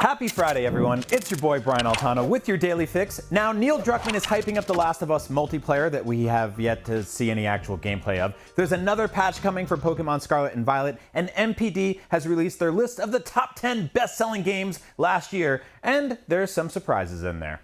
Happy Friday, everyone. It's your boy, Brian Altano, with your Daily Fix. Now, Neil Druckmann is hyping up The Last of Us multiplayer that we have yet to see any actual gameplay of. There's another patch coming for Pokémon Scarlet and Violet, and NPD has released their list of the top 10 best-selling games last year, and there's some surprises in there.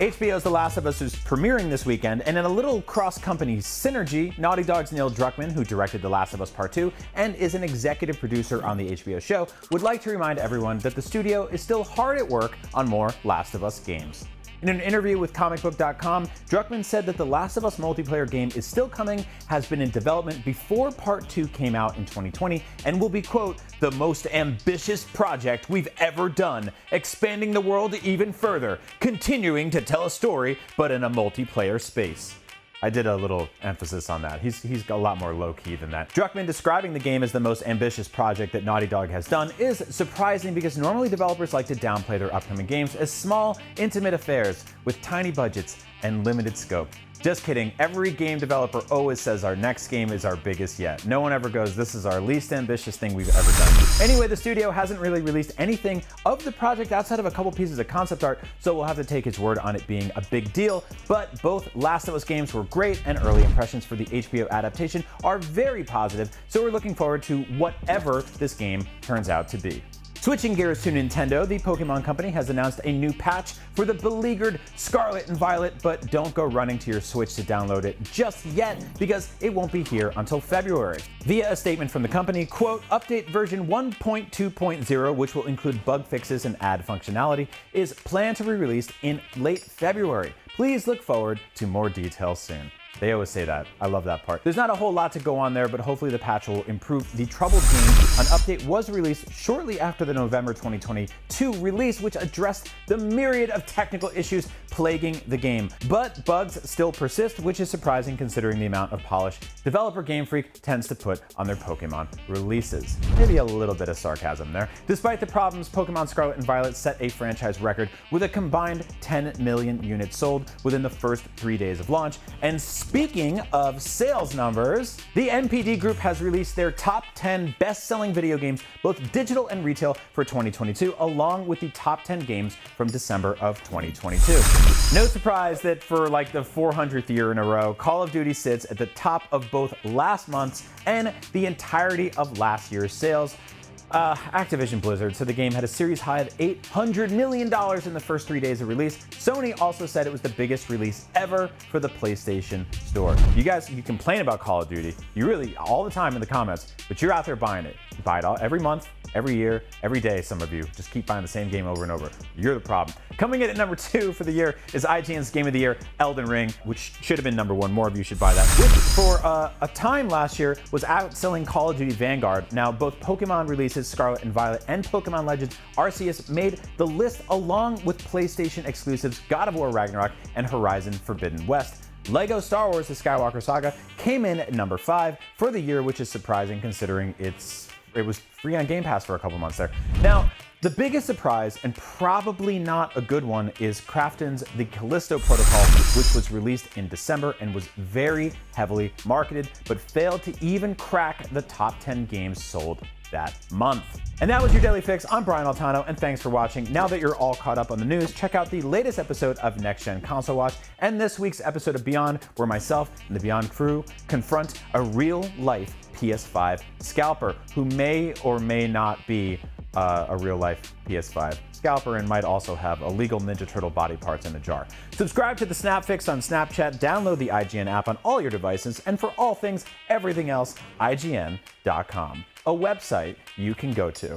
HBO's The Last of Us is premiering this weekend, and in a little cross-company synergy, Naughty Dog's Neil Druckmann, who directed The Last of Us Part 2 and is an executive producer on the HBO show, would like to remind everyone that the studio is still hard at work on more Last of Us games. In an interview with comicbook.com, Druckmann said that the Last of Us multiplayer game is still coming, has been in development before Part 2 came out in 2020, and will be, quote, the most ambitious project we've ever done, expanding the world even further, continuing to tell a story, but in a multiplayer space. I did a little emphasis on that. He's a lot more low-key than that. Druckmann describing the game as the most ambitious project that Naughty Dog has done is surprising because normally developers like to downplay their upcoming games as small, intimate affairs with tiny budgets and limited scope. Just kidding, every game developer always says our next game is our biggest yet. No one ever goes, this is our least ambitious thing we've ever done. Anyway, the studio hasn't really released anything of the project outside of a couple pieces of concept art, so we'll have to take his word on it being a big deal. But both Last of Us games were great, and early impressions for the HBO adaptation are very positive, so we're looking forward to whatever this game turns out to be. Switching gears to Nintendo, the Pokémon Company has announced a new patch for the beleaguered Scarlet and Violet, but don't go running to your Switch to download it just yet because it won't be here until February. Via a statement from the company, quote, update version 1.2.0, which will include bug fixes and add functionality, is planned to be released in late February. Please look forward to more details soon. They always say that. I love that part. There's not a whole lot to go on there, but hopefully the patch will improve the troubled game. An update was released shortly after the November 2022 release, which addressed the myriad of technical issues plaguing the game. But bugs still persist, which is surprising considering the amount of polish developer Game Freak tends to put on their Pokemon releases. Maybe a little bit of sarcasm there. Despite the problems, Pokemon Scarlet and Violet set a franchise record with a combined 10 million units sold within the first 3 days of launch. And speaking of sales numbers, the NPD Group has released their top 10 best-selling video games, both digital and retail, for 2022, along with the top 10 games from December of 2022. No surprise that for like the 400th year in a row, Call of Duty sits at the top of both last month's and the entirety of last year's sales. Activision Blizzard said the game had a series high of $800 million in the first 3 days of release. Sony also said it was the biggest release ever for the PlayStation Store. You guys, you complain about Call of Duty, you really, all the time in the comments, but you're out there buying it. You buy it all, every month, every year, every day, some of you. Just keep buying the same game over and over. You're the problem. Coming in at number 2 for the year is IGN's Game of the Year, Elden Ring, which should have been number 1. More of you should buy that. Which, for a time last year, was outselling Call of Duty Vanguard. Now, both Pokemon releases, Scarlet and Violet, and Pokemon Legends Arceus made the list along with PlayStation exclusives God of War Ragnarok and Horizon Forbidden West. Lego Star Wars The Skywalker Saga came in at number 5 for the year, which is surprising considering it was free on Game Pass for a couple months there. Now, the biggest surprise, and probably not a good one, is Krafton's The Callisto Protocol, which was released in December and was very heavily marketed, but failed to even crack the top 10 games sold that month. And that was your Daily Fix. I'm Brian Altano, and thanks for watching. Now that you're all caught up on the news, check out the latest episode of Next Gen Console Watch and this week's episode of Beyond, where myself and the Beyond crew confront a real-life PS5 scalper who may or may not be a real-life PS5 scalper and might also have illegal Ninja Turtle body parts in a jar. Subscribe to the Snap Fix on Snapchat, download the IGN app on all your devices, and for all things, everything else, IGN.com, a website you can go to.